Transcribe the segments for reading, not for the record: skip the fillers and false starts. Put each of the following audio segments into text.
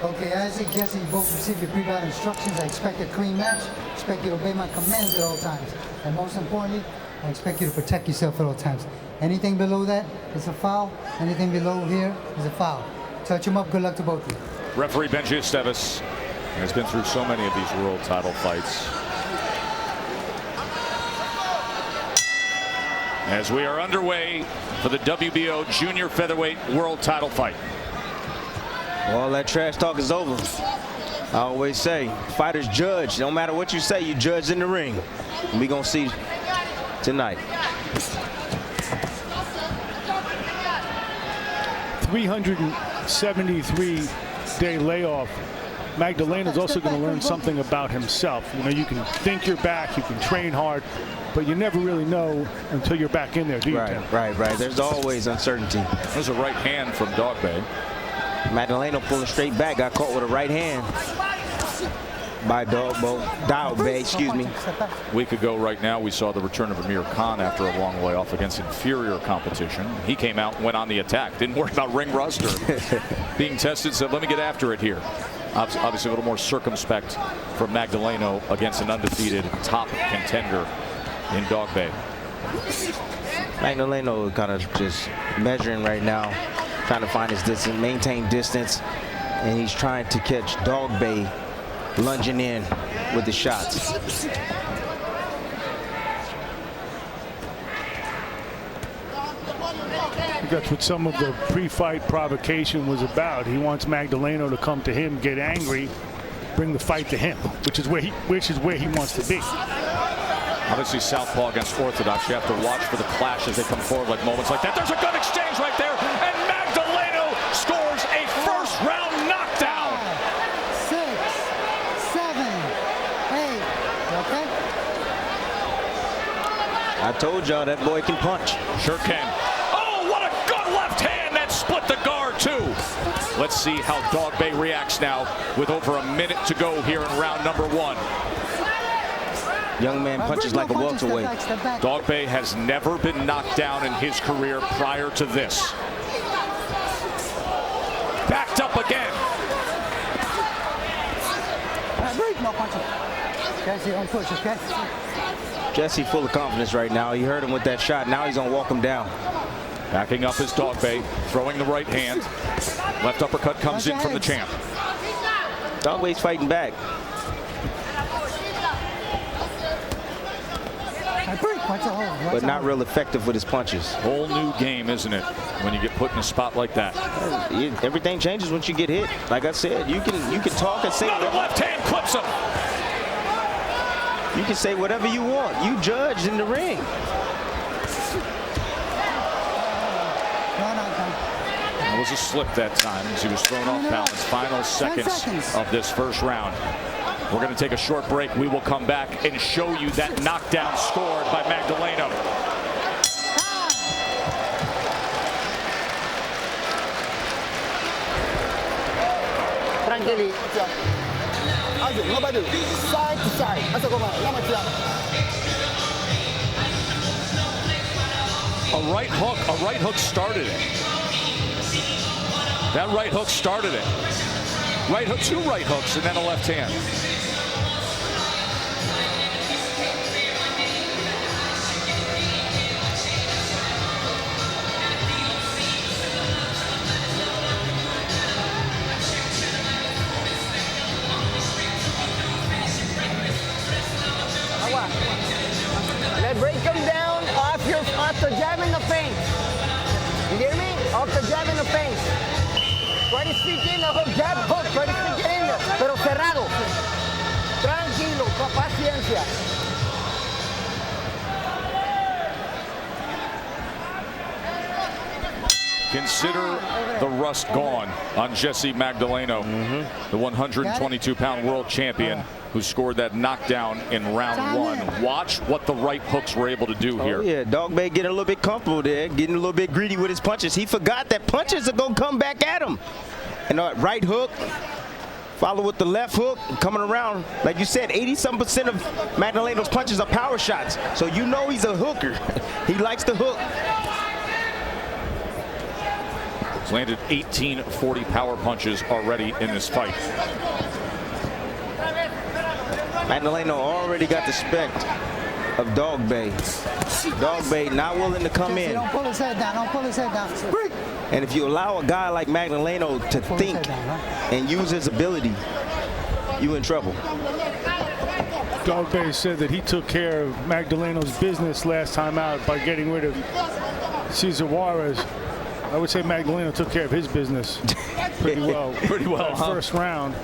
Okay, I suggest you both receive your pre-bout instructions. I expect a clean match. I expect you to obey my commands at all times. And most importantly, I expect you to protect yourself at all times. Anything below that is a foul. Anything below here is a foul. Touch them up. Good luck to both of you. Referee Benji Esteves has been through so many of these world title fights. As we are underway for the WBO Junior Featherweight World Title fight. All that trash talk is over. I always say, fighters judge. No matter what you say, you judge in the ring. And we gonna see tonight. 373-day layoff. Magdalena's also going to learn something about himself. You know, you can think you're back, you can train hard, but you never really know until you're back in there, do you, Tim? Right. There's always uncertainty. There's a right hand from Dogboe. Magdaleno pulling straight back, got caught with a right hand by Dogboe, excuse me. A week ago right now, we saw the return of Amir Khan after a long layoff against inferior competition. He came out and went on the attack. Didn't worry about ring rust or being tested, said, let me get after it here. Obviously a little more circumspect from Magdaleno against an undefeated top contender in Dogboe. Magdaleno kind of just measuring right now, trying to find his distance, maintain distance, and he's trying to catch Dogboe lunging in with the shots. That's what some of the pre-fight provocation was about. He wants Magdaleno to come to him, get angry, bring the fight to him, which is where he wants to be. Obviously, southpaw against orthodox. You have to watch for the clash as they come forward, like moments like that. There's a good exchange right there, and Magdaleno scores a first-round knockdown. 6, 7, 8. Okay. I told y'all that boy can punch. Sure can. Oh, what a good left hand that split the guard too. Let's see how Dogboe reacts now with over a minute to go here in round number 1. Young man punches like a welterweight. Dogboe has never been knocked down in his career prior to this. Backed up again. Jesse, don't push, okay? Jesse full of confidence right now. He hurt him with that shot. Now he's gonna walk him down. Backing up is Dogboe, throwing the right hand. Left uppercut comes in from the champ. Dogboe's fighting back. But not real effective with his punches. Whole new game, isn't it? When you get put in a spot like that. Everything changes once you get hit. Like I said, you can talk and say another left hand clips him. You can say whatever you want. You judge in the ring. That was a slip that time as he was thrown off balance. Final seconds of this first round. We're going to take a short break. We will come back and show you that knockdown scored by Magdaleno. Tranquilly. Side to side. A right hook started it. That right hook started it. Right hook, 2 right hooks, and then a left hand. Let's break them down after jamming the feint. You hear me? After jamming the feint. Try to sneak in a hook, jab, hook. Try to sneak it in there, pero cerrado. Tranquilo, con paciencia. Consider the rust gone on Jessie Magdaleno, the 122-pound world champion who scored that knockdown in round 1. Watch what the right hooks were able to do here. Yeah, Dogboe getting a little bit comfortable there, getting a little bit greedy with his punches. He forgot that punches are going to come back at him. And right hook, follow with the left hook, coming around. Like you said, 80-some% of Magdaleno's punches are power shots. So you know he's a hooker. He likes to hook. He's landed 18 40 power punches already in this fight. Magdaleno already got the spec of Dogboe. Dogboe not willing to come in. Don't pull his head down. Don't pull his head down. And if you allow a guy like Magdaleno to think and use his ability, you in trouble. Dogboe said that he took care of Magdaleno's business last time out by getting rid of Cesar Juarez. I would say Magdaleno took care of his business pretty well. Pretty well, huh? First round.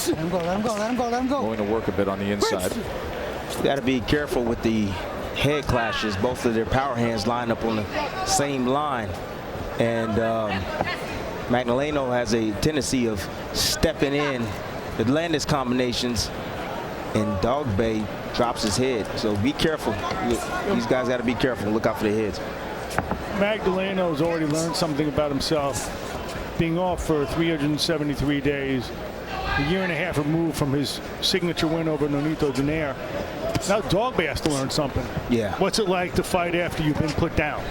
Let him go, let him go, let him go, let him go. Going to work a bit on the inside. You got to be careful with the head clashes. Both of their power hands line up on the same line. And Magdaleno has a tendency of stepping in Atlantis combinations, and Dogboe drops his head. So be careful. These guys got to be careful. Look out for their heads. Magdaleno's already learned something about himself. Being off for 373 days, a year and a half removed from his signature win over Nonito Donaire. Now Dogboe has to learn something. Yeah. What's it like to fight after you've been put down?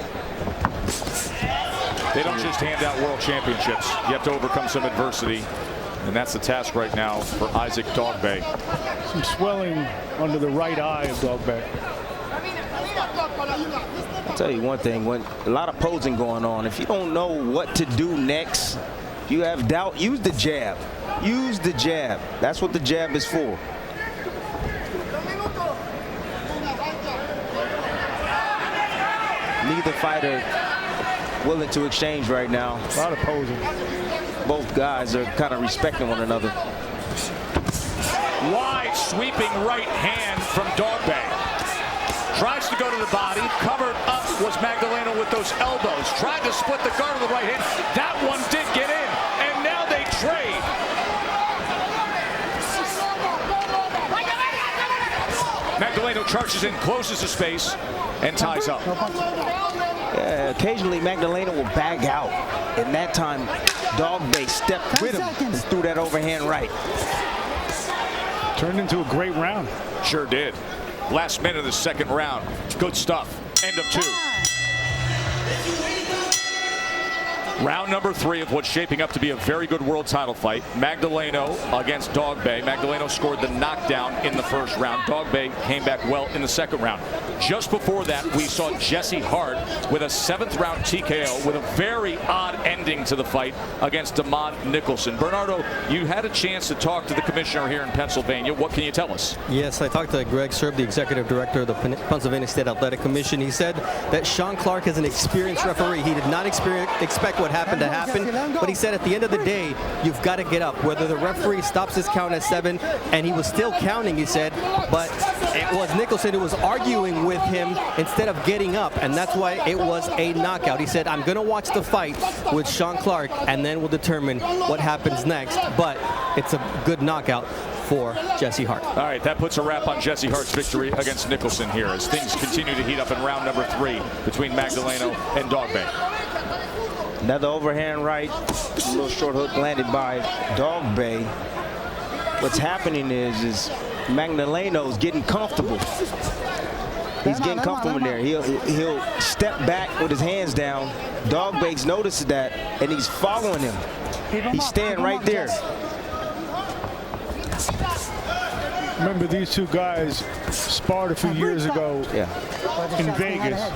They don't just hand out world championships. You have to overcome some adversity. And that's the task right now for Isaac Dogboe. Some swelling under the right eye of Dogboe. I'll tell you one thing, when a lot of posing going on, if you don't know what to do next, if you have doubt, use the jab. Use the jab. That's what the jab is for. Neither fighter willing to exchange right now. A lot of posing. Both guys are kind of respecting one another. Wide sweeping right hand from Dogboe. Tries to go to the body. Covered up was Magdaleno with those elbows. Tried to split the guard with the right hand. That one did get in. And now they trade. Magdaleno charges in, closes the space, and ties up. Occasionally Magdaleno will bag out. And that time, Dogboe stepped with him and threw that overhand right. Turned into a great round. Sure did. Last minute of the second round. Good stuff. End of 2. Round number 3 of what's shaping up to be a very good world title fight. Magdaleno against Dogboe. Magdaleno scored the knockdown in the first round. Dogboe came back well in the second round. Just before that, we saw Jesse Hart with a 7th round TKO with a very odd ending to the fight against Damon Nicholson. Bernardo, you had a chance to talk to the commissioner here in Pennsylvania. What can you tell us? Yes, I talked to Greg Serb, the executive director of the Pennsylvania State Athletic Commission. He said that Sean Clark is an experienced referee. He did not expect what happened to happen, but he said at the end of the day, you've got to get up. Whether the referee stops his count at 7, and he was still counting, he said, but it was Nicholson who was arguing with him instead of getting up, and that's why it was a knockout. He said, I'm going to watch the fight with Sean Clark, and then we'll determine what happens next, but it's a good knockout for Jesse Hart. All right, that puts a wrap on Jesse Hart's victory against Nicholson here as things continue to heat up in round number 3 between Magdaleno and Dogboe. Another overhand right, a little short hook landed by Dogboe. What's happening is Magdaleno's getting comfortable. He's getting comfortable in there. He'll step back with his hands down. Dogboe's noticed that, and he's following him. He's staying right there. Remember, these two guys sparred a few years ago in Vegas.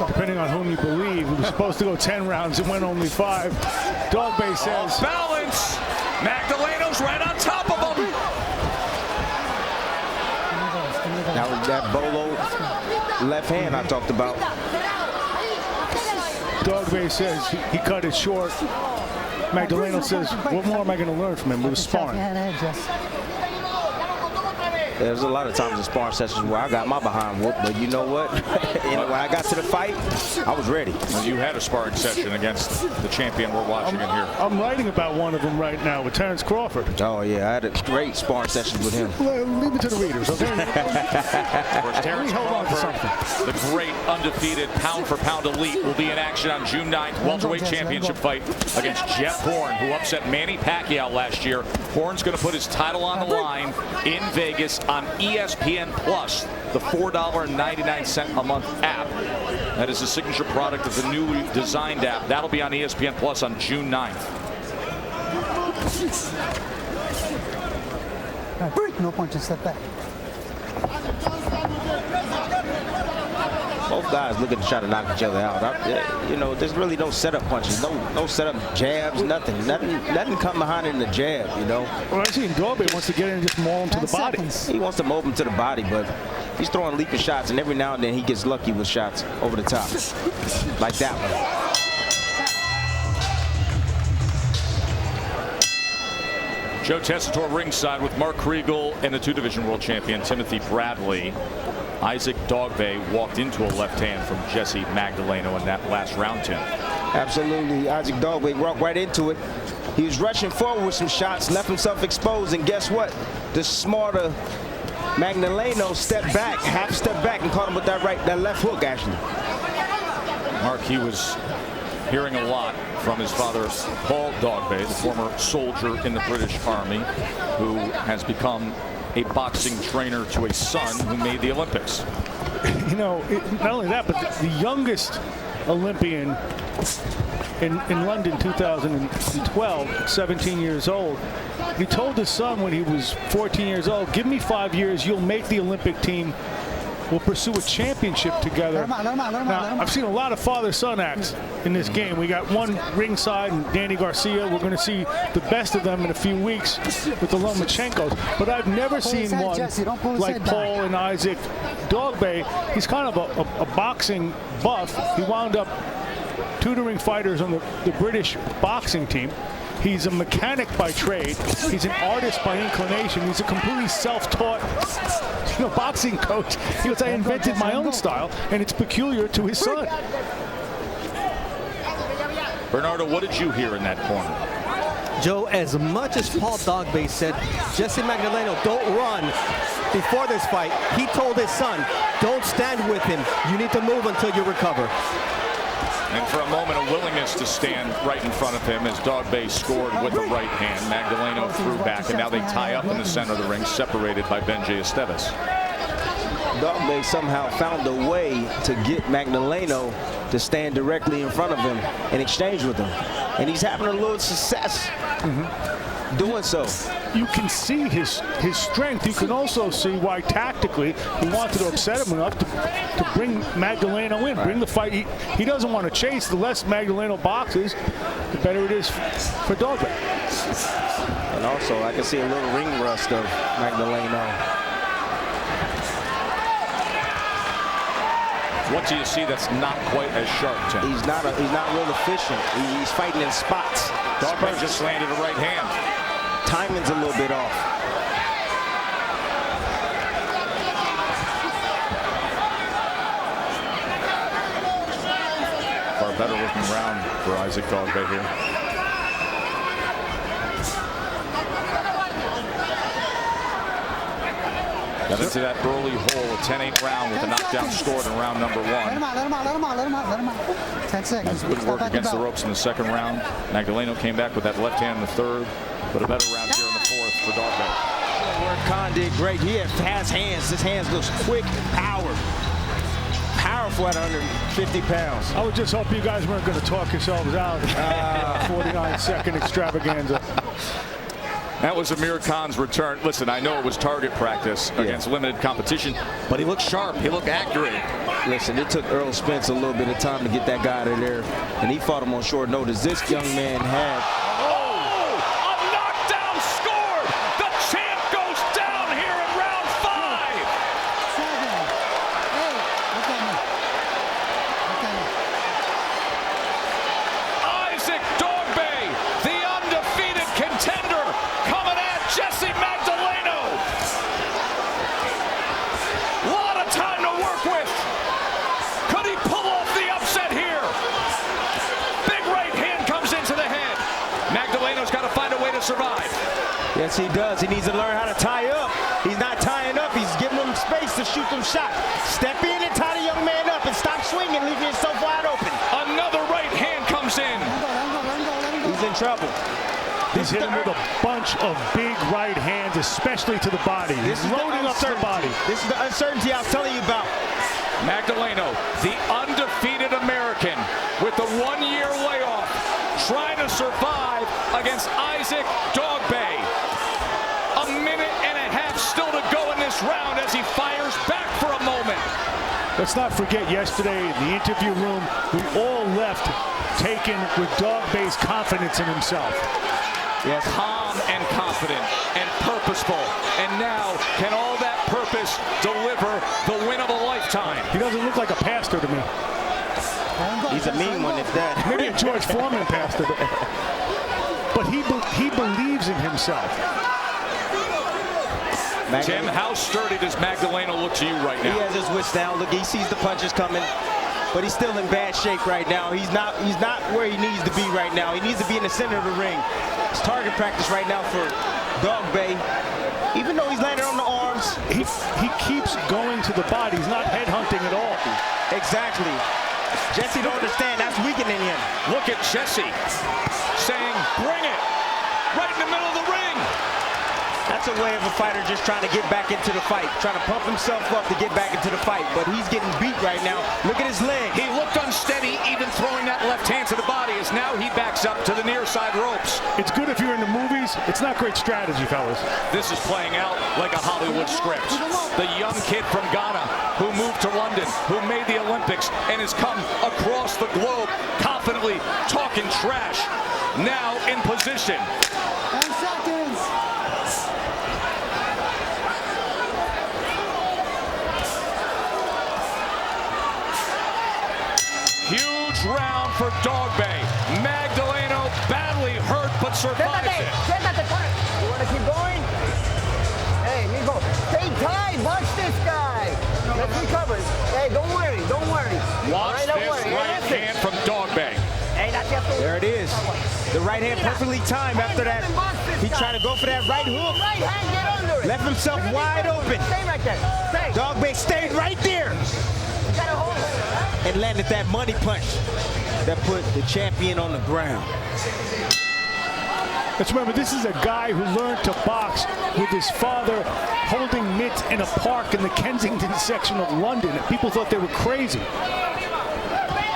Depending on whom you believe, it was supposed to go 10 rounds. It went only 5. Dogboe says, balance. Magdaleno's right on top of him. That was that bolo left hand I talked about. Dogboe says he cut it short. Magdaleno says, what more am I going to learn from him? It was sparring. There's a lot of times in sparring sessions where I got my behind whooped, but you know what? When I got to the fight, I was ready. Well, you had a sparring session against the champion we're watching in here. I'm writing about one of them right now with Terrence Crawford. Oh, yeah, I had a great sparring session with him. Leave it to the readers, okay? Terrence Crawford, the great undefeated pound-for-pound elite, will be in action on June 9th, welterweight championship fight against Jeff Horn, who upset Manny Pacquiao last year. Horn's going to put his title on the line in Vegas on ESPN Plus, the $4.99 a month app. That is a signature product of the newly designed app. That'll be on ESPN Plus on June 9th. No punches, step back. Both guys looking to try to knock each other out. You know, there's really no setup punches, no setup jabs, nothing come behind in the jab, you know. Well, I see Dogboe wants to get in and just maul him to the body. He wants to mold him to the body, but he's throwing leaping shots, and every now and then he gets lucky with shots over the top, like that one. Joe Tessitore ringside with Mark Kriegel and the two-division world champion Timothy Bradley. Isaac Dogboe walked into a left hand from Jessie Magdaleno in that last round, Tim. Absolutely. Isaac Dogboe walked right into it. He was rushing forward with some shots, left himself exposed, and guess what? The smarter Magdaleno stepped back, half step back, and caught him with that left hook, actually. Mark, he was hearing a lot from his father, Paul Dogboe, the former soldier in the British Army, who has become a boxing trainer to a son who made the Olympics. You know, not only that, but the youngest Olympian in London 2012, 17 years old, he told his son when he was 14 years old, give me 5 years, you'll make the Olympic team. We'll pursue a championship together. Now, I've seen a lot of father-son acts in this game. We got one ringside and Danny Garcia. We're going to see the best of them in a few weeks with the Lomachenkos. But I've never seen one like Paul and Isaac Dogboe. He's kind of a boxing buff. He wound up tutoring fighters on the British boxing team. He's a mechanic by trade. He's an artist by inclination. He's a completely self-taught, boxing coach. He goes, I invented my own style, and it's peculiar to his son. Bernardo, what did you hear in that corner? Joe, as much as Paul Dogboe said, Jessie Magdaleno, don't run before this fight, he told his son, don't stand with him. You need to move until you recover. And for a moment, a willingness to stand right in front of him as Dogboe scored with the right hand. Magdaleno threw back, and now they tie up in the center of the ring, separated by Benjay Esteves. Dogboe somehow found a way to get Magdaleno to stand directly in front of him and exchange with him. And he's having a little success doing so. You can see his strength. You can also see why tactically he wanted to upset him enough to bring Magdaleno in, bring the fight. He doesn't want to chase. The less Magdaleno boxes, the better it is for Dogboe. And also, I can see a little ring rust of Magdaleno. What do you see that's not quite as sharp, Tim? He's not real efficient. He's fighting in spots. Dogboe just landed a right hand. Timing's a little bit off. Far better looking round for Isaac Dogboe here. Got into that early hole, a 10-8 round with a knockdown scored in round number 1. Let him out. 10 seconds. Good work against the ropes in the second round. Magdaleno came back with that left hand in the third, but a better round here in the fourth for Dogboe. Work Khan did great. He has fast hands. His hands looks quick, powerful at 150 pounds. I would just hope you guys weren't going to talk yourselves out. 49-second extravaganza. That was Amir Khan's return. Listen, I know it was target practice against limited competition, but he looked sharp. He looked accurate. Listen, it took Earl Spence a little bit of time to get that guy out of there, and he fought him on short notice. This young man had... a knockdown scored! The champ goes down here in round 5! 7, 8, look at me. Isaac Dogboe, the undefeated contender, coming at Jessie Magdaleno. Lot of time to work with. Could he pull off the upset here? Big right hand comes into the head. Magdaleno's got to find a way to survive. Yes, he does. He needs to learn how to tie up. He's not tying up. He's giving him space to shoot them shots. Step in and tie the young man up and stop swinging, leaving himself wide open. Another right hand comes in. He's in trouble. He's hit him with a bunch of big right hands, especially to the body. He's loading up the body. This is the uncertainty I was telling you about. Magdaleno, the undefeated American with the 1-year layoff, trying to survive against Isaac Dogboe. A minute and a half still to go in this round as he fires back for a moment. Let's not forget yesterday in the interview room, we all left taken with Dogboe's confidence in himself. Yes. Calm and confident and purposeful. And now, can all that purpose deliver the win of a lifetime? He doesn't look like a pastor to me. He's a mean one, it's that. Maybe a George Foreman pastor. But he believes in himself. Tim, how sturdy does Magdaleno look to you right now? He has his wits down. Look, he sees the punches coming, but he's still in bad shape right now. He's not where he needs to be right now. He needs to be in the center of the ring. It's target practice right now for Dogboe. Even though he's landing on the arms, he keeps going to the body. He's not headhunting at all. Exactly. Jessie don't understand. That's weakening him. Look at Jessie saying, bring it, right in the middle of the ring. That's a way of a fighter just trying to get back into the fight, trying to pump himself up to get back into the fight, but he's getting beat right now. Look at his leg. He looked unsteady, even throwing that left hand to the body, as now he backs up to the near side ropes. It's good if you're in the movies. It's not great strategy, fellas. This is playing out like a Hollywood script. The young kid from Ghana who moved to London, who made the Olympics, and has come across the globe confidently talking trash. Now in position. 10 seconds. Huge round for Dogboe. Magdaleno badly hurt but survives it. You want to keep going? Hey, Nico, stay tight. Watch this guy. Let's recover. Hey, don't worry. Don't worry. Watch Don't this worry. right hand from Dogboe. Hey, that's just There it is. The right hand perfectly timed after that. He tried to go for that right hook. right hand, get under it. Left himself wide open. Stay right there. Stay. Dogboe stayed right there You gotta hold it. and landed that money punch that put the champion on the ground. Let's remember, this is a guy who learned to box with his father holding mitts in a park in the Kensington section of London. People thought they were crazy.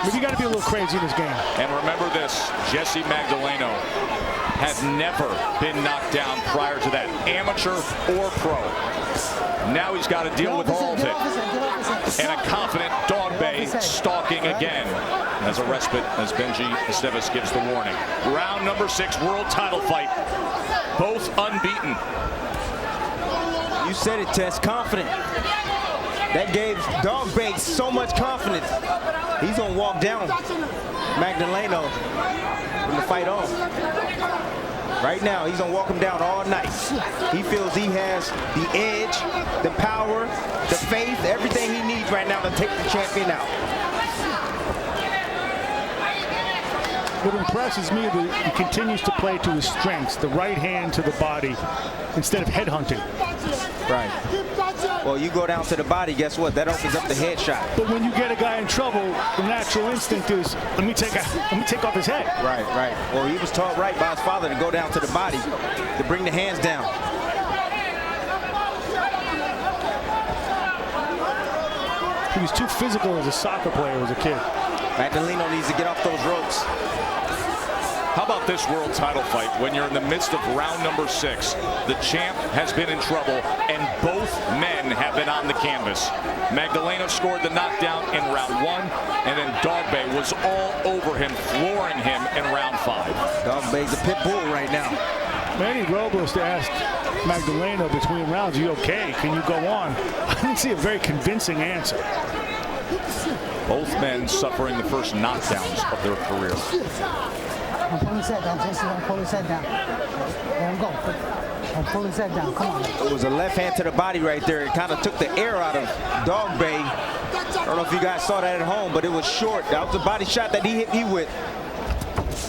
But you got to be a little crazy in this game. And remember this, Jessie Magdaleno had never been knocked down prior to that, amateur or pro. Now he's got to deal with all of it. And a confident Dogboe stalking again as a respite as Benji Esteves gives the warning. Round number 6, world title fight. Both unbeaten. You said it, Tess, confident. That gave Dogboe so much confidence. He's gonna walk down Magdaleno from the fight on. Right now, he's gonna walk him down all night. He feels he has the edge, the power, the faith, everything he needs right now to take the champion out. What impresses me is that he continues to play to his strengths, the right hand to the body, instead of headhunting. Right. Well, you go down to the body, guess what? That opens up the head shot. But when you get a guy in trouble, the natural instinct is, let me take off his head. Right, right. Well, he was taught right by his father to go down to the body, to bring the hands down. He was too physical as a soccer player as a kid. Magdaleno needs to get off those ropes. How about this world title fight when you're in the midst of round number 6? The champ has been in trouble and both men have been on the canvas. Magdaleno scored the knockdown in round 1 and then Dogboe was all over him, flooring him in round 5. Dogboe's a pit bull right now. Manny Robles asked Magdaleno between rounds, "Are you okay? Can you go on?" I didn't see a very convincing answer. Both men suffering the first knockdowns of their career. Don't pull his head down, Jesse. Don't pull his head down. Let him go. Don't pull his head down. Come on. It was a left hand to the body right there. It kind of took the air out of Dogboe. I don't know if you guys saw that at home, but it was short. That was a body shot that he hit me with.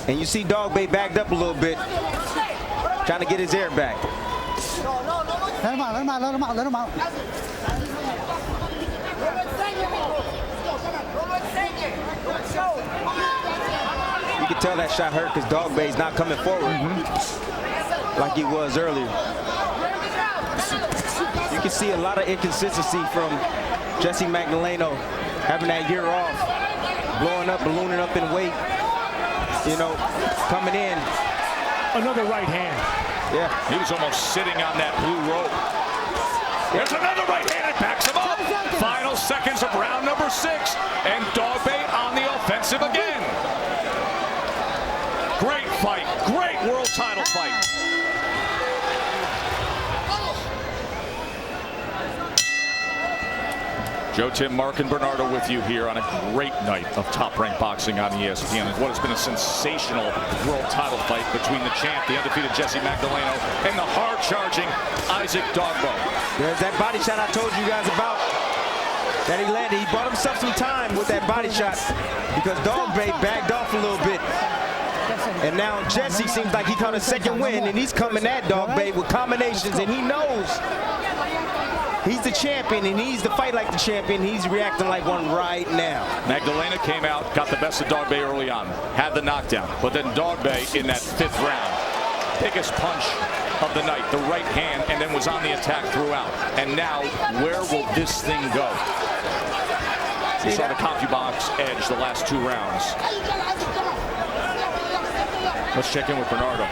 And you see Dogboe backed up a little bit, trying to get his air back. Let him out, let him out, let him out, let him out. You can tell that shot hurt because Dogboe's not coming forward like he was earlier. You can see a lot of inconsistency from Jessie Magdaleno having that year off, blowing up, ballooning up in weight, you know, coming in. Another right hand. Yeah. He was almost sitting on that blue rope. There's another right hand. It backs him up. Final seconds of round number 6. And Dogboe on the offensive again. Great fight. Great world title fight. Joe, Tim, Mark, and Bernardo with you here on a great night of Top Rank Boxing on ESPN. What has been a sensational world title fight between the champ, the undefeated Jessie Magdaleno, and the hard-charging Isaac Dogboe. There's that body shot I told you guys about that he landed. He bought himself some time with that body shot because Dogboe backed off a little bit. And now Jessie seems like he caught a second win, and he's coming at Dogboe with combinations, and he knows he's the champion, and he's to fight like the champion. He's reacting like one right now. Magdalena came out, got the best of Dogboe early on, had the knockdown. But then Dogboe in that 5th round, biggest punch of the night, the right hand, and then was on the attack throughout. And now, where will this thing go? We saw the CompuBox edge the last 2 rounds. Let's check in with Bernardo.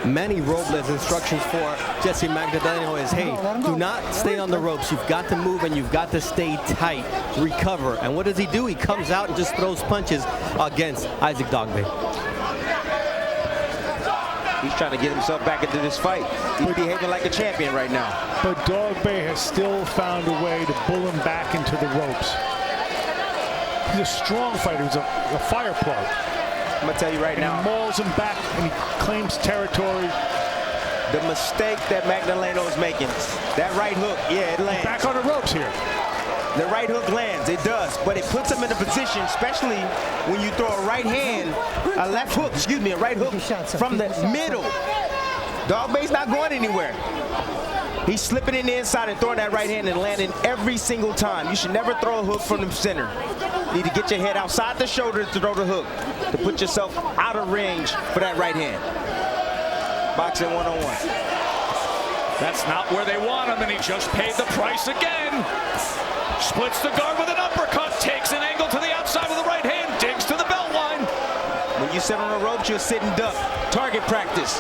Manny Robles' instructions for Jessie Magdaleno is, hey, do not stay on the ropes. You've got to move and you've got to stay tight, recover. And what does he do? He comes out and just throws punches against Isaac Dogboe. He's trying to get himself back into this fight. He's behaving like a champion right now. But Dogboe has still found a way to bull him back into the ropes. He's a strong fighter. He's a fire plug. I'm going to tell you right now. He mauls him back and he claims territory. The mistake that Magdaleno is making, that right hook, yeah, it lands. Back on the ropes here. The right hook lands, it does, but it puts him in a position, especially when you throw a right hand, a left hook, excuse me, a right hook from the middle. Dogboe's not going anywhere. He's slipping in the inside and throwing that right hand and landing every single time. You should never throw a hook from the center. You need to get your head outside the shoulder to throw the hook, to put yourself out of range for that right hand. Boxing 101. That's not where they want him, and he just paid the price again. Splits the guard with an uppercut, takes an angle to the outside with the right hand, digs to the belt line. When you sit on the ropes, you're sitting duck. Target practice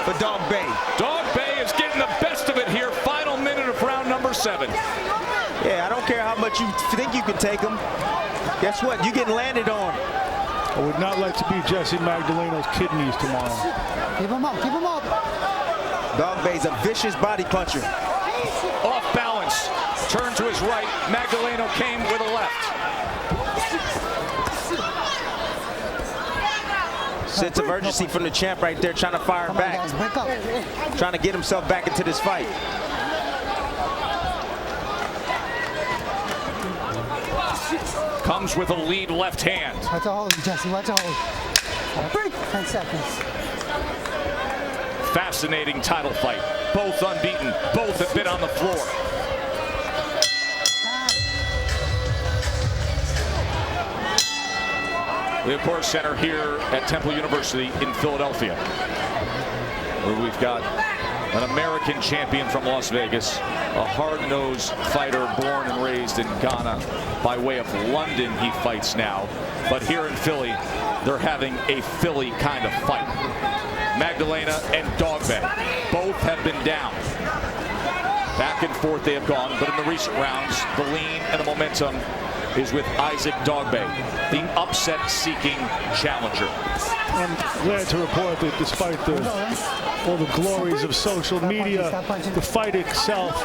for Dogboe. Dogboe is getting the best of it here. Final minute of round number 7. Yeah, I don't care how much you think you can take him. Guess what? You're getting landed on. I would not like to be Jessie Magdaleno's kidneys tomorrow. Keep him up, keep him up. Dogboe's a vicious body puncher. Off balance, turn to his right. Magdaleno came with a left. Sense of urgency from the champ right there, trying to fire back. Guys, break up. Trying to get himself back into this fight. Comes with a lead left hand. Watch a hold, Jessie, watch a hold. Break. 10 seconds. Fascinating title fight. Both unbeaten. Both have been on the floor. The Accor Center here at Temple University in Philadelphia, where we've got an American champion from Las Vegas, a hard-nosed fighter born and raised in Ghana. By way of London, he fights now. But here in Philly, they're having a Philly kind of fight. Magdalena and Dogboe both have been down. Back and forth they have gone, but in the recent rounds, the lean and the momentum is with Isaac Dogboe, the upset-seeking challenger. I'm glad to report that despite all the glories of social media, the fight itself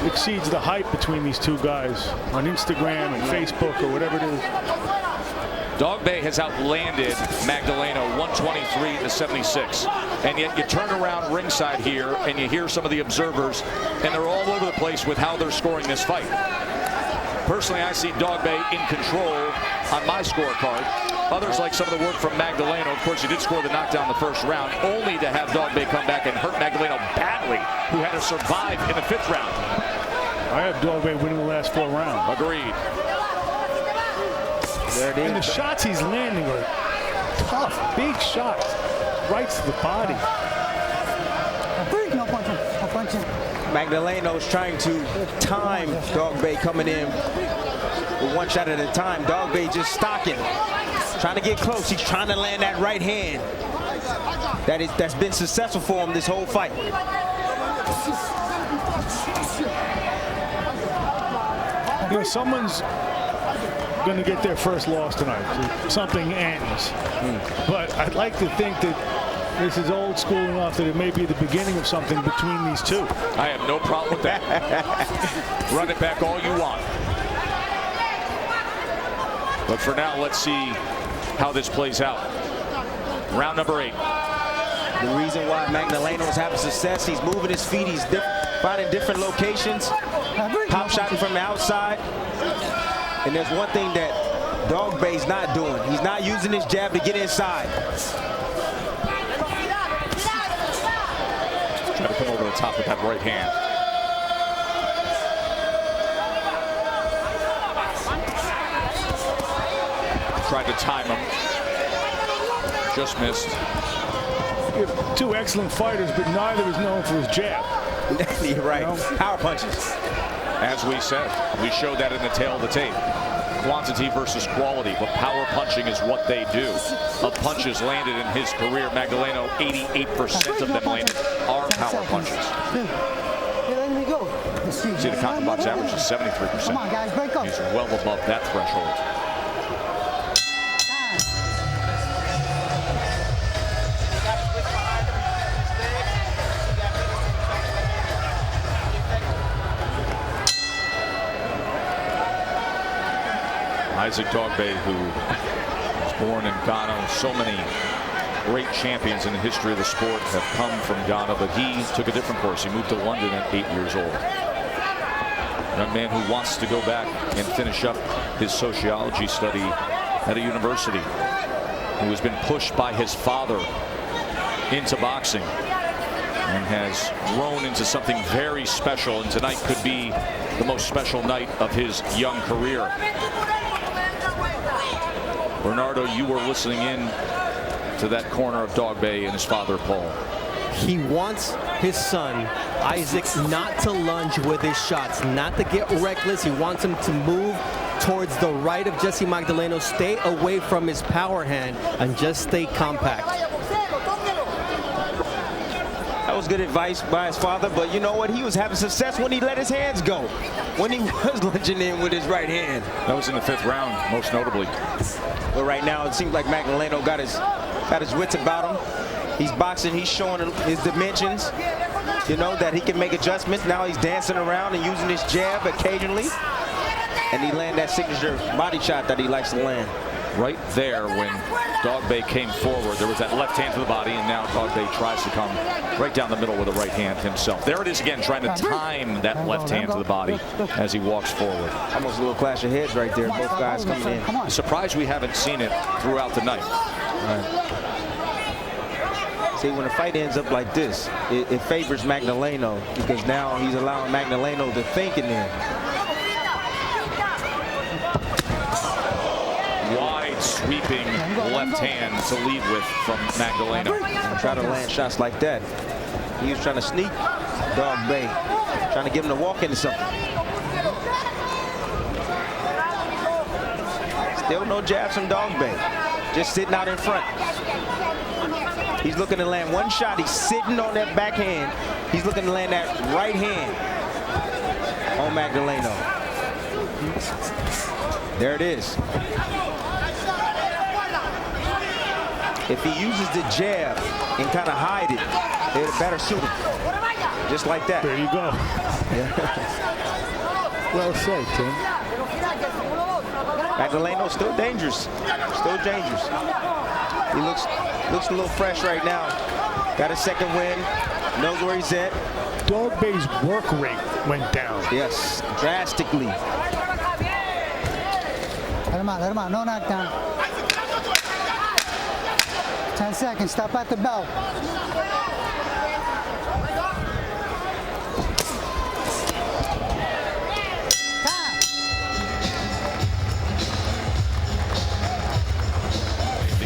exceeds the hype between these two guys on Instagram and Facebook or whatever it is. Dogboe has outlanded Magdaleno 123-76, and yet you turn around ringside here and you hear some of the observers, and they're all over the place with how they're scoring this fight. Personally, I see Dogboe in control on my scorecard. Others like some of the work from Magdaleno. Of course, he did score the knockdown in the first round, only to have Dogboe come back and hurt Magdaleno badly, who had to survive in the 5th round. I have Dogboe winning the last 4 rounds. Agreed. There it is. And the shots he's landing are tough, big shots, right to the body. No punching, no punching. Magdaleno's trying to time Dogboe coming in But one shot at a time. Dogboe just stalking, trying to get close. He's trying to land that right hand. That's been successful for him this whole fight. You know, someone's going to get their first loss tonight. Something ends. But I'd like to think that this is old school enough that it may be the beginning of something between these two. I have no problem with that. Run it back all you want. But for now, let's see how this plays out. Round number 8. The reason why Magdaleno is having success, he's moving his feet, he's finding different locations, pop shotting from the outside. And there's one thing that Dogboe's not doing. He's not using his jab to get inside. Try to come over the top with that right hand. Tried to time him. Just missed. You have two excellent fighters, but neither is known for his jab. You're right. You know? Power punches. As we said, we showed that in the tail of the tape. Quantity versus quality, but power punching is what they do. Of punches landed in his career, Magdaleno, 88% of them landed are power punches. See, the Taku box average is 73%. Come on, guys, break up. He's well above that threshold. Isaac Dogboe, who was born in Ghana. So many great champions in the history of the sport have come from Ghana, but he took a different course. He moved to London at 8 years old. A young man who wants to go back and finish up his sociology study at a university, who has been pushed by his father into boxing and has grown into something very special, and tonight could be the most special night of his young career. Bernardo, you were listening in to that corner of Dogboe and his father, Paul. He wants his son, Isaac, not to lunge with his shots, not to get reckless. He wants him to move towards the right of Jessie Magdaleno, stay away from his power hand, and just stay compact. That was good advice by his father, but you know what? He was having success when he let his hands go, when he was lunging in with his right hand. That was in the 5th round, most notably. But right now, it seems like Magdaleno got his wits about him. He's boxing, he's showing his dimensions, you know, that he can make adjustments. Now he's dancing around and using his jab occasionally. And he landed that signature body shot that he likes to land. Right there, when Dogboe came forward, there was that left hand to the body, and now Dogboe tries to come right down the middle with a right hand himself. There it is again, trying to time that left hand to the body as he walks forward. Almost a little clash of heads right there, both guys coming in. I'm surprised we haven't seen it throughout the night. Right. See, when a fight ends up like this, it favors Magdaleno, because now he's allowing Magdaleno to think in there. Wide sweeping left hand to lead with from Magdaleno. Try to land shots like that. He was trying to sneak Dogboe, trying to get him to walk into something. Still no jabs from Dogboe, just sitting out in front. He's looking to land one shot. He's sitting on that backhand. He's looking to land that right hand on Magdaleno. There it is. If he uses the jab and kind of hide it, it'll better suit him. Just like that. There you go. Yeah. Well said, Tim. Magdaleno still dangerous. Still dangerous. He looks a little fresh right now. Got a second win. Knows where he's at. Dogboe's work rate went down. Yes, drastically. Let him out, no knockdown. 10 seconds, stop at the bell.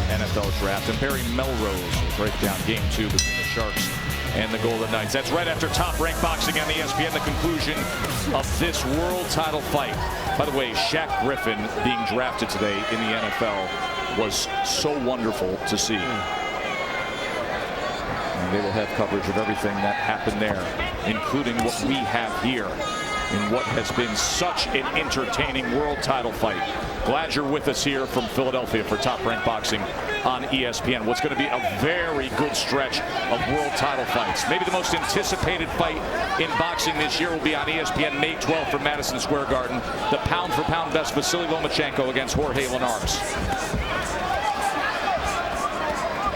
NFL draft, and Barry Melrose will break down game 2 between the Sharks and the Golden Knights. That's right after Top Rank Boxing on ESPN, the conclusion of this world title fight. By the way, Shaq Griffin being drafted today in the NFL was so wonderful to see. And they will have coverage of everything that happened there, including what we have here in what has been such an entertaining world title fight. Glad you're with us here from Philadelphia for Top Rank Boxing on ESPN. What's going to be a very good stretch of world title fights. Maybe the most anticipated fight in boxing this year will be on ESPN May 12th from Madison Square Garden. The pound-for-pound best Vasily Lomachenko against Jorge Linares.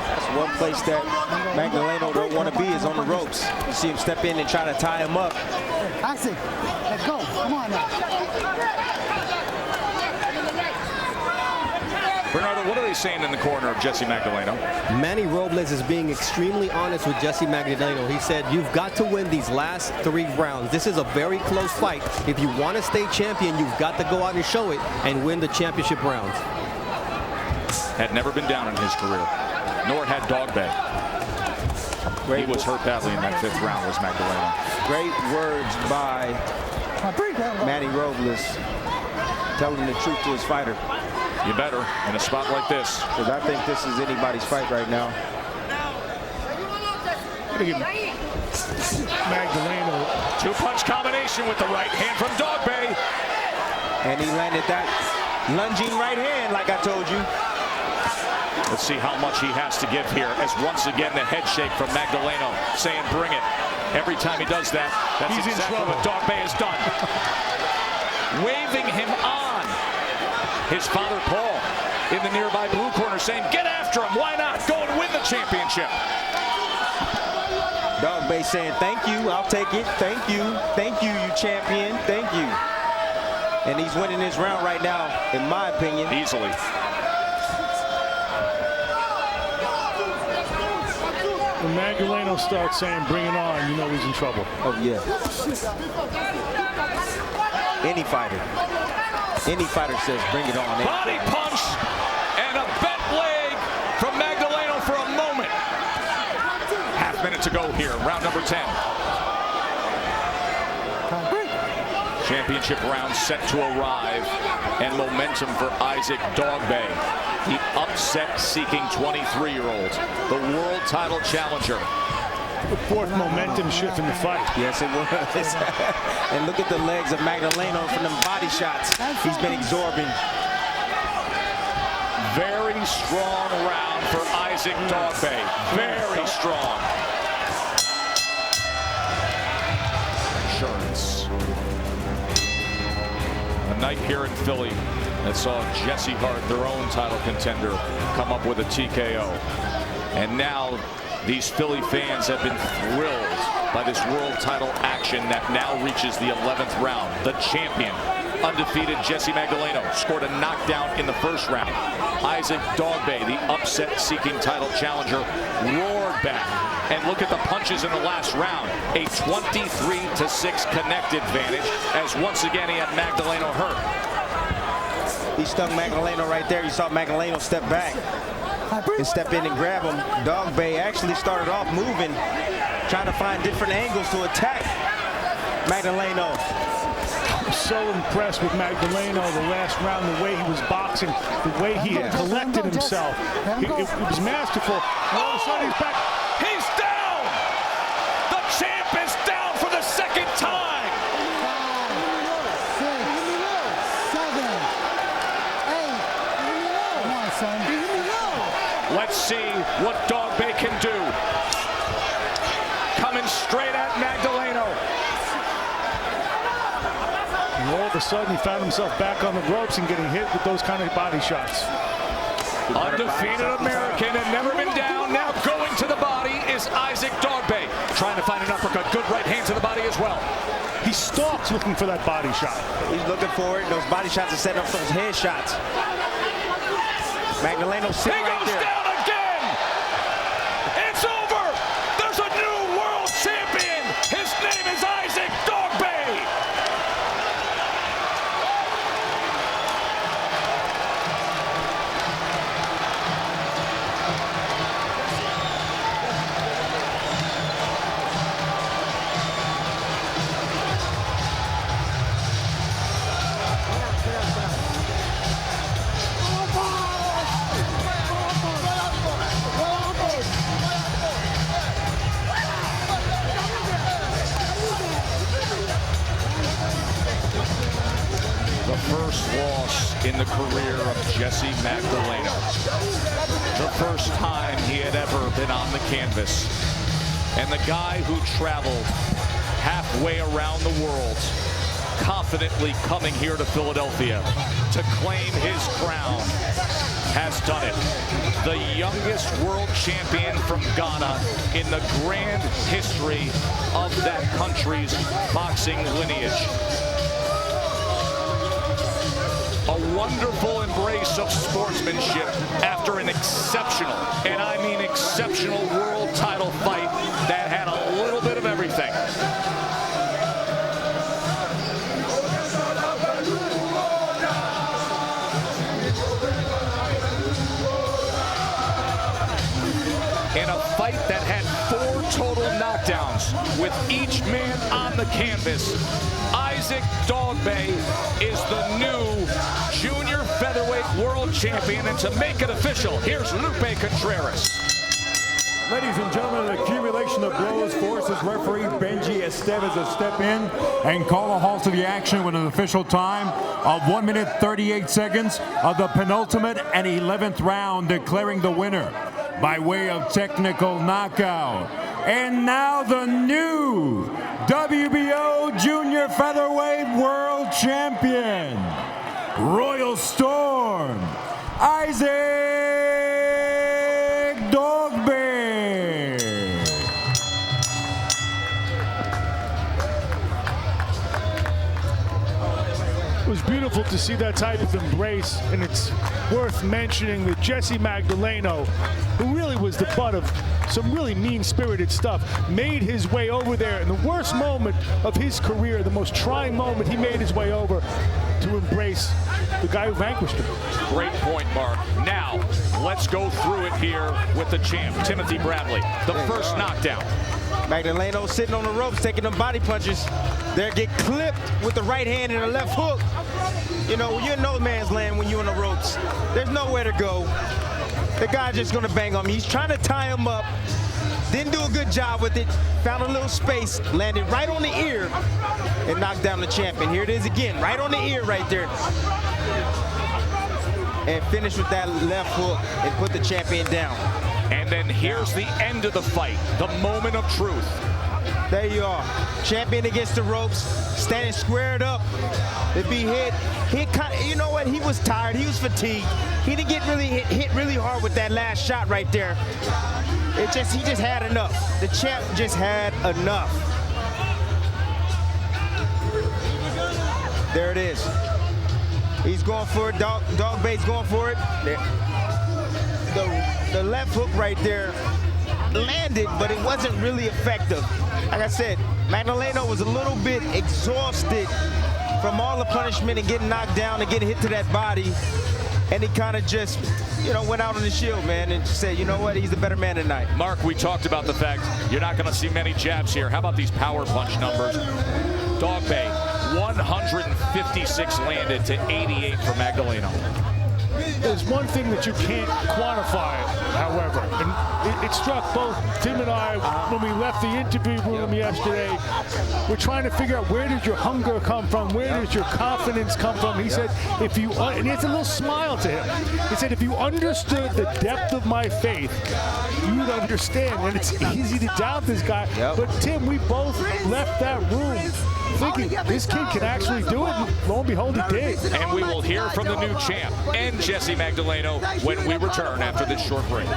That's one place that Magdaleno don't want to be, is on the ropes. You see him step in and try to tie him up. Isaac, let's go. Come on now. Bernardo, what are they saying in the corner of Jessie Magdaleno? Manny Robles is being extremely honest with Jessie Magdaleno. He said, you've got to win these last 3 rounds. This is a very close fight. If you want to stay champion, you've got to go out and show it and win the championship rounds. Had never been down in his career, nor had Dogboe. He was hurt badly in that 5th round, was Magdaleno. Great words by Manny Robles, telling the truth to his fighter. You better in a spot like this. Because I think this is anybody's fight right now. Magdaleno. 2-punch combination with the right hand from Dogboe. And he landed that lunging right hand, like I told you. Let's see how much he has to give here, as once again the head shake from Magdaleno, saying bring it. Every time he does that, that's exactly what Dogboe has done. Waving him on. His father, Paul, in the nearby blue corner saying, get after him. Why not? Go and win the championship. Dogboe saying, thank you. I'll take it. Thank you. Thank you, you champion. Thank you. And he's winning this round right now, in my opinion. Easily. When Magdaleno starts saying, bring it on, you know he's in trouble. Oh, yeah. Any fighter says, bring it on. Body punch and a bent leg from Magdaleno for a moment. Half-minute to go here, round number 10. Championship round set to arrive, and momentum for Isaac Dogboe, the upset-seeking 23-year-old, the world title challenger. The 4th momentum shift in the fight. Yes, it was. And look at the legs of Magdaleno from them body shots. He's been absorbing. Very strong round for Isaac Dogboe. Very strong. Insurance. A night here in Philly that saw Jesse Hart, their own title contender, come up with a TKO. And now these Philly fans have been thrilled by this world title action that now reaches the 11th round. The champion, undefeated Jessie Magdaleno, scored a knockdown in the 1st round. Isaac Dogboe, the upset-seeking title challenger, roared back. And look at the punches in the last round. A 23-6 connect advantage, as once again he had Magdaleno hurt. He stung Magdaleno right there. You saw Magdaleno step back and step in and grab him. Dogboe actually started off moving, trying to find different angles to attack Magdaleno. I'm so impressed with Magdaleno the last round, the way he was boxing, the way he had collected himself. It was masterful. All of a sudden he's back. He's down! The champ is down for the 2nd time! 5, 6, 7, 8. Come on, son. Let's see what Dogboe can do. Coming straight at Magdaleno. And all of a sudden he found himself back on the ropes and getting hit with those kind of body shots. Undefeated American and never been down. Now going to the body is Isaac Dogboe. Trying to find an uppercut. Good right hand to the body as well. He stalks looking for that body shot. He's looking for it. Those body shots are setting up those head shots. Magdaleno sitting right there. Down again. It's over. There's a new world champion. His name is Isaac Dogboe. in the career of Jessie Magdaleno. The first time he had ever been on the canvas. And the guy who traveled halfway around the world, confidently coming here to Philadelphia to claim his crown, has done it. The youngest world champion from Ghana in the grand history of that country's boxing lineage. A wonderful embrace of sportsmanship after an exceptional, and I mean exceptional, world title fight that had a little bit of everything. In a fight that had 4 total knockdowns, with each man on the canvas, Isaac Dogboe is the new junior featherweight world champion. And to make it official, here's Lupe Contreras. Ladies and gentlemen, an accumulation of blows forces referee Benji Estevez to step in and call a halt to the action with an official time of 1 minute 38 seconds of the penultimate and 11th round, declaring the winner by way of technical knockout. And now the new WBO Junior Featherweight World Champion, Royal Storm, Isaac Dogboe. It was beautiful to see that type of embrace, and it's worth mentioning that Jessie Magdaleno, who really was the butt of some really mean-spirited stuff, made his way over there in the worst moment of his career, the most trying moment, he made his way over to embrace the guy who vanquished him. Great point, Mark. Now, let's go through it here with the champ, Timothy Bradley. The first knockdown. Magdaleno sitting on the ropes, taking them body punches. They get clipped with the right hand and the left hook. You know, you're in no man's land when you're on the ropes. There's nowhere to go. The guy's just gonna bang on him. He's trying to tie him up. Didn't do a good job with it. Found a little space, landed right on the ear, and knocked down the champion. Here it is again, right on the ear right there. And finished with that left hook and put the champion down. And then here's the end of the fight, the moment of truth. There you are, champion against the ropes, standing squared up. If he hit, you know what? He was tired. He was fatigued. He didn't get really hit really hard with that last shot right there. He just had enough. The champ just had enough. There it is. He's going for it. Dogboe's going for it. The left hook right there landed, but it wasn't really effective. Like I said, Magdaleno was a little bit exhausted from all the punishment and getting knocked down and getting hit to that body. And he kind of just, you know, went out on the shield, man, and said, you know what, he's the better man tonight. Mark, we talked about the fact you're not going to see many jabs here. How about these power punch numbers? Dogboe, 156 landed to 88 for Magdaleno. There's one thing that you can't quantify, however, and it struck both Tim and I when we left the interview room yesterday. We're trying to figure out, where did your hunger come from? Where does your confidence come from? He said, if you, and he has a little smile to him. He said, if you understood the depth of my faith, you would understand. And it's easy to doubt this guy. But Tim, we both left that room thinking this kid can actually do it. And lo and behold, he did. And we will hear from the new champ and Jessie Magdaleno when we return after this short break.